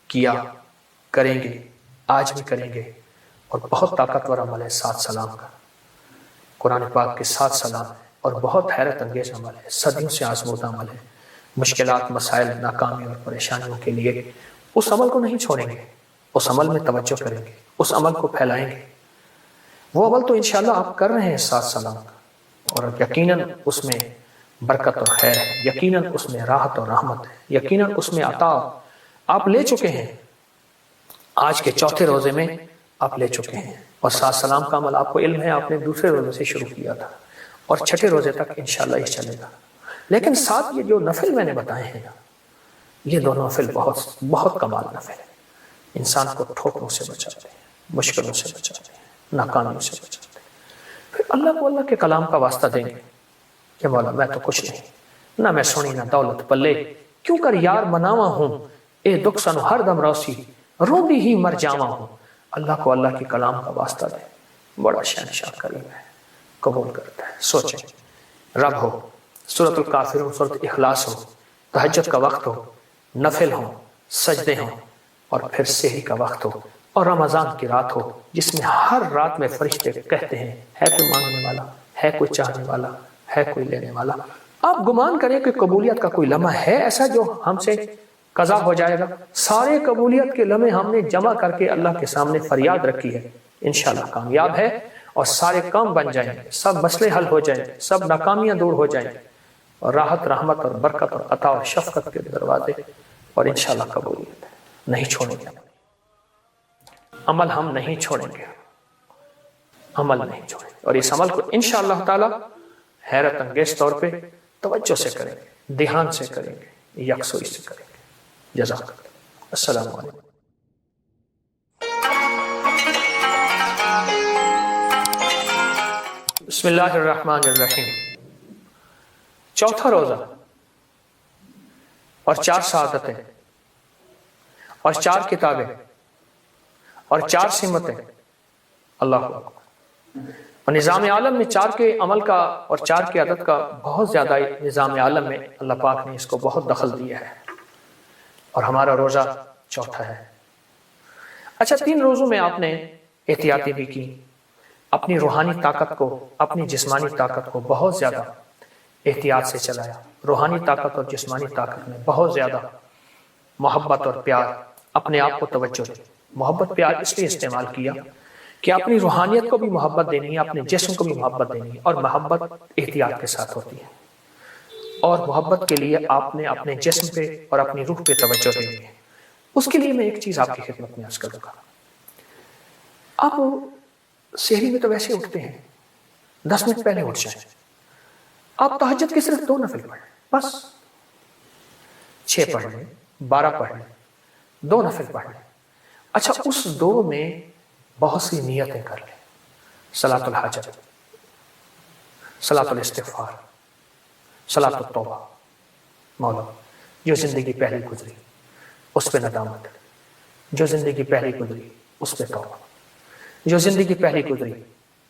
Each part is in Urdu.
کیا، کریں گے، آج بھی کریں گے، اور بہت طاقتور عمل ہے 7 سلام کا۔ قرآن پاک کے 7 سلام ہے اور بہت حیرت انگیز عمل ہے، صدیوں سے آزمودہ عمل ہے۔ مشکلات، مسائل، ناکامی اور پریشانیوں کے لیے اس عمل کو نہیں چھوڑیں گے، اس عمل میں توجہ کریں گے، اس عمل کو پھیلائیں گے۔ وہ عمل تو انشاءاللہ آپ کر رہے ہیں 7 سلام کا، اور یقیناً اس میں برکت اور خیر ہے، یقیناً اس میں راحت اور رحمت ہے، یقیناً اس میں عطا آپ لے چکے ہیں۔ آج کے چوتھے روزے میں آپ لے چکے ہیں، اور 7 سلام کا عمل آپ کو علم ہے آپ نے دوسرے روزے سے شروع کیا تھا، اور چھٹے روزے تک انشاءاللہ یہ چلے گا۔ لیکن ساتھ یہ جو نفل میں نے بتائے ہیں نا، یہ دونوں نفل بہت بہت کمال نفل ہے، انسان کو ٹھوکروں سے بچاتے ہیں، مشکلوں سے بچاتے ہیں، ناکامیوں سے بچاتے ہیں۔ پھر اللہ کو اللہ کے کلام کا واسطہ دیں گے کہ مولا میں تو کچھ نہیں، نہ میں سنی نہ دولت پلے، کیوں کر یار مناوا ہوں، اے دکھ سنو ہر دم روسی، روندی ہی مر جاوا ہوں۔ اللہ کو اللہ کے کلام کا واسطہ دیں، بڑا شہنشاہ کریم ہے، قبول کرتا ہے۔ سوچیں، رب ہو، سورۃ الکافرون، سورۃ اخلاص ہو، تہجد کا وقت ہو، نفل ہو، سجدے ہوں، اور پھر سحری کا وقت ہو، اور رمضان کی رات ہو جس میں ہر رات میں فرشتے کہتے ہیں ہے کوئی مانگنے والا، ہے کوئی چاہنے والا، ہے کوئی لینے والا۔ آپ گمان کریں کہ قبولیت کا کوئی لمحہ ہے ایسا جو ہم سے قضا ہو جائے گا؟ سارے قبولیت کے لمحے ہم نے جمع کر کے اللہ کے سامنے فریاد رکھی ہے، انشاءاللہ کامیاب ہے، اور سارے کام بن جائیں گے، سب مسئلے حل ہو جائیں گے، سب ناکامیاں دور ہو جائیں گے، اور راحت، رحمت اور برکت اور عطا اور شفقت کے دروازے، اور انشاءاللہ قبولیت ہے۔ نہیں چھوڑیں گے عمل، ہم نہیں چھوڑیں گے عمل، نہیں چھوڑیں گے، اور اس عمل کو انشاءاللہ تعالی حیرت انگیز طور پہ توجہ سے کریں گے، دھیان سے کریں گے، یکسوئی سے کریں گے۔ جزاک اللہ۔ السلام علیکم۔ بسم اللہ الرحمن الرحیم۔ چوتھا روزہ، اور 4 سعادتیں، اور 4 کتابیں، اور 4 سمتیں، اللہ اکبر۔ اور نظام عالم میں 4 کے عمل کا اور 4 کی عدد کا بہت زیادہ نظام عالم میں اللہ پاک نے اس کو بہت دخل دیا ہے، اور ہمارا روزہ چوتھا ہے۔ اچھا، 3 روزوں میں آپ نے احتیاطی بھی کی، اپنی روحانی طاقت کو، اپنی جسمانی طاقت کو بہت زیادہ احتیاط سے چلایا۔ روحانی طاقت اور جسمانی طاقت میں بہت زیادہ محبت اور پیار، اپنے آپ کو توجہ دی۔ محبت پیار اس لیے استعمال کیا کہ اپنی روحانیت کو بھی محبت دینی ہے، اپنے جسم کو بھی محبت دینی ہے، اور محبت احتیاط کے ساتھ ہوتی ہے، اور محبت کے لیے آپ نے اپنے جسم پہ اور اپنی روح پہ توجہ دینی ہے۔ اس کے لیے میں ایک چیز آپ کی خدمت میں عرض کروں گا۔ آپ سحری میں تو ویسے اٹھتے ہیں، 10 منٹ پہلے اٹھ جائیں، آپ تہجد کے صرف 2 نفل پڑھیں، بس 6 پڑھ لیں، 12 پڑھ لیں، 2 نفل پڑھ لیں۔ اچھا، اس 2 میں بہت سی نیتیں کر لیں، صلاۃ الحاجت، صلاۃ الاستغفار، صلاۃ التوبہ۔ مولا جو زندگی پہلی گزری اس پہ ندامت، جو زندگی پہلی گزری اس پہ توبہ، جو زندگی پہلی گزری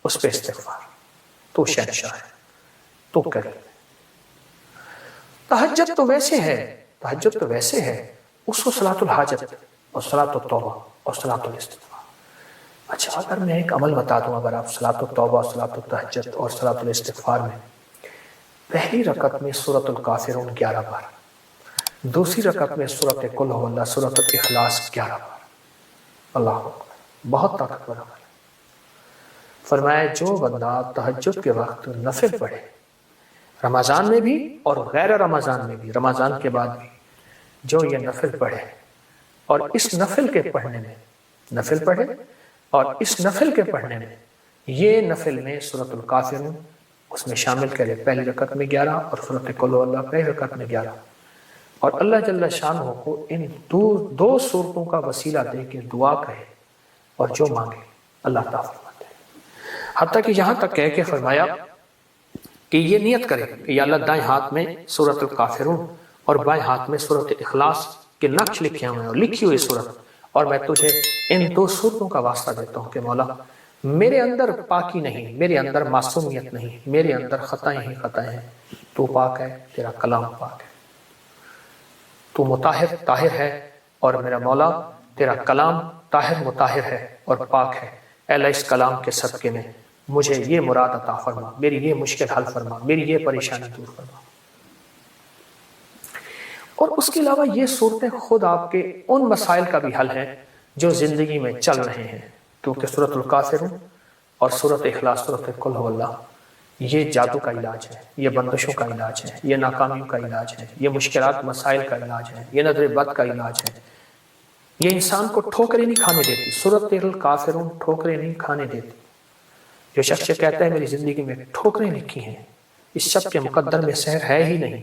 اس پہ استغفار، تو شہنشاہ ہے، تو کریم۔ تہجد تو ویسے ہے، تہجد تو ویسے ہے، اس کو صلاۃ الحاجت اور صلاۃ التوبہ اور صلاۃ الاستغفار۔ اچھا، اگر میں ایک عمل بتا دوں، اگر آپ صلاۃ التوبہ، صلاۃ التہجد اور صلاۃ الاستغفار میں پہلی رکعت میں سورۃ الکافرون 11 بار، دوسری رکعت میں سورۃ قل هو اللہ، سورۃ الاخلاص 11 بار، اللہ اکبر، بہت طاقتور عمل ہے۔ فرمایا جو بندہ تہجد کے وقت نفل پڑھے، رمضان میں بھی اور غیر رمضان میں بھی، رمضان کے بعد بھی، جو یہ نفل پڑھے، اور اس نفل کے پڑھنے میں، نفل پڑھے اور اس نفل کے پڑھنے میں، یہ نفل میں سورۃ الکافرون اس میں شامل کرے، پہلی رکعت میں 11 اور سورۃ قل هو اللہ پہلی رکعت میں 11، اور اللہ جل شانہ کو ان 2 سورتوں کا وسیلہ دے کے دعا کہے، اور جو مانگے اللہ تعالیٰ فرماتے ہیں۔ حتیٰ کہ یہاں تک کہہ کے فرمایا کہ یہ نیت کرے کہ یا اللہ دائیں ہاتھ میں سورۃ الکافرون اور بائیں ہاتھ میں سورۃ اخلاص کے نقش لکھے ہوئے ہیں، اور لکھی ہوئی سورت، اور میں تجھے ان 2 سورتوں کا واسطہ دیتا ہوں کہ مولا میرے اندر پاکی نہیں، میرے اندر معصومیت نہیں، میرے اندر خطائیں ہی خطائیں ہیں، تو پاک ہے، تیرا کلام پاک ہے، تو مطہر طاہر ہے، اور میرا مولا تیرا کلام طاہر مطہر ہے اور پاک ہے، اے اللہ اس کلام کے صدقے میں مجھے یہ مراد عطا فرما، میری یہ مشکل حل فرما، میری یہ پریشانی دور فرما۔ اور اس کے علاوہ یہ صورتیں خود آپ کے ان مسائل کا بھی حل ہے جو زندگی میں چل رہے ہیں، کیونکہ سورۃ الکافرون اور سورۃ اخلاص، سورۃ قل هو اللہ، یہ جادو کا علاج ہے، یہ بندشوں کا علاج ہے، یہ ناکامیوں کا علاج ہے، یہ مشکلات مسائل کا علاج ہے، یہ نظر بد کا علاج ہے، یہ انسان کو ٹھوکریں نہیں کھانے دیتی۔ سورۃ الکافرون ٹھوکریں نہیں کھانے دیتی۔ جو شخص کہتا ہے میری زندگی میں ٹھوکریں لکھی ہیں، اس شخص کے مقدر میں سحر ہے ہی نہیں،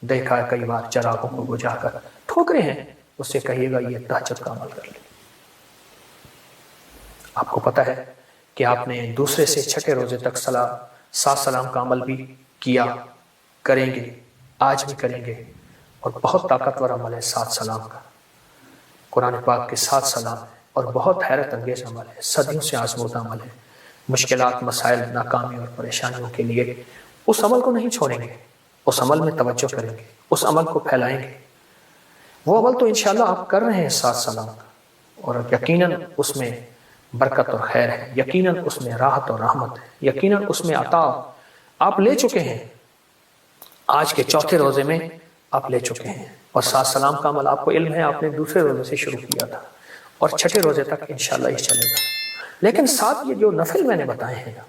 دیکھا ہے کئی بار چراغوں کو بجھا کر ٹھوکریں ہیں، اس سے کہیے گا یہ تہجد کا عمل کر لیں۔ آپ کو پتا ہے کہ آپ نے دوسرے سے چھٹے روزے تک سات سلام کا عمل بھی کیا، کریں گے، آج بھی کریں گے، اور بہت طاقتور عمل ہے سات سلام کا۔ قرآن پاک کے سات سلام ہے اور بہت حیرت انگیز عمل ہے، صدیوں سے آزمودہ عمل ہے۔ مشکلات، مسائل، ناکامی اور پریشانیوں کے لیے اس عمل کو نہیں چھوڑیں گے، اس عمل میں توجہ کریں گے، اس عمل کو پھیلائیں گے۔ وہ عمل تو انشاءاللہ آپ کر رہے ہیں سات سلام کا، اور یقیناً اس میں برکت اور خیر ہے، یقیناً اس میں راحت اور رحمت ہے، یقیناً اس میں عطا آپ لے چکے ہیں۔ آج کے چوتھے روزے میں آپ لے چکے ہیں، اور سات سلام کا عمل آپ کو علم ہے آپ نے دوسرے روزے سے شروع کیا تھا، اور چھٹے روزے تک انشاءاللہ یہ چلے گا۔ لیکن ساتھ یہ جو نفل میں نے بتائے ہیں نا،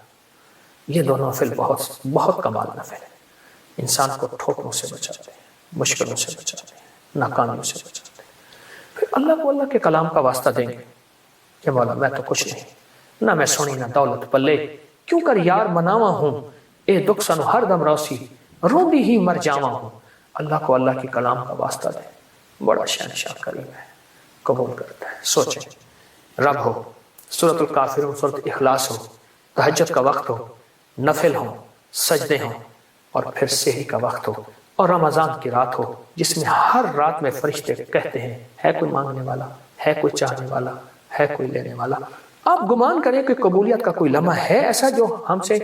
یہ دونوں نفل بہت بہت کمال نفل ہے، انسان کو ٹھوکروں سے بچاتے ہیں، مشکلوں سے بچاتے ہیں، ناکامیوں سے بچاتے ہیں۔ پھر اللہ کو اللہ کے کلام کا واسطہ دیں گے کہ مولا میں تو کچھ نہیں، نہ میں سونی نہ دولت پلے، کیوں کر یار مناوا ہوں، اے دکھ سنو ہر دم روسی، روندی ہی مر جاوا ہوں۔ اللہ کو اللہ کے کلام کا واسطہ دیں، بڑا شہنشاہ کریم ہے، قبول کرتا ہے۔ سوچیں، رب ہو، سورۃ الکافرون، سورۃ اخلاص ہو، تہجد کا وقت ہو، نفل ہو، سجدے ہوں، اور پھر سحری کا وقت ہو، اور رمضان کی رات ہو جس میں ہر رات میں فرشتے کہتے ہیں ہے کوئی مانگنے والا، ہے کوئی چاہنے والا، ہے کوئی لینے والا۔ آپ گمان کریں کہ قبولیت کا کوئی لمحہ ہے ایسا جو ہم سے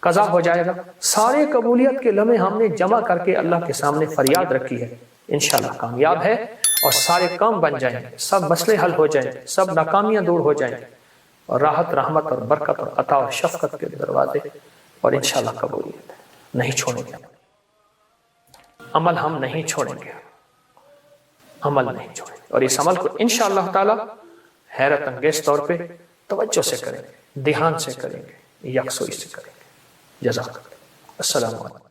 قضا ہو جائے گا؟ سارے قبولیت کے لمحے ہم نے جمع کر کے اللہ کے سامنے فریاد رکھی ہے، انشاءاللہ کامیاب ہے، اور سارے کام بن جائیں گے، سب مسئلے حل ہو جائیں گے، سب ناکامیاں دور ہو جائیں گے، اور راحت، رحمت اور برکت اور عطا اور شفقت کے دروازے، اور انشاءاللہ قبولیت نہیں چھوڑیں گے۔ عمل ہم نہیں چھوڑیں گے، عمل نہیں چھوڑیں گے، اور اس عمل کو انشاءاللہ تعالی حیرت انگیز طور پہ توجہ سے کریں گے، دھیان سے کریں گے، یکسوئی سے کریں گے۔ جزاک اللہ۔ السلام علیکم۔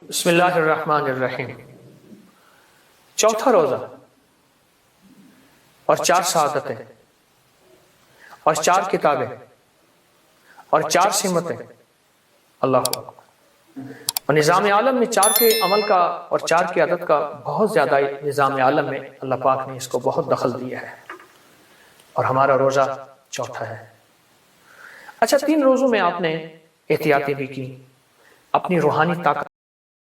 بسم اللہ الرحمن الرحیم۔ چوتھا روزہ، اور 4 سعادتیں، اور 4 کتابیں، اور 4 سمتیں، اللہ اکبر۔ اور نظام عالم میں 4 کے عمل کا اور 4 کی عدد کا بہت زیادہ نظام عالم میں اللہ پاک نے اس کو بہت دخل دیا ہے، اور ہمارا روزہ چوتھا ہے۔ اچھا، 3 روزوں میں آپ نے احتیاطی بھی کی، اپنی روحانی طاقت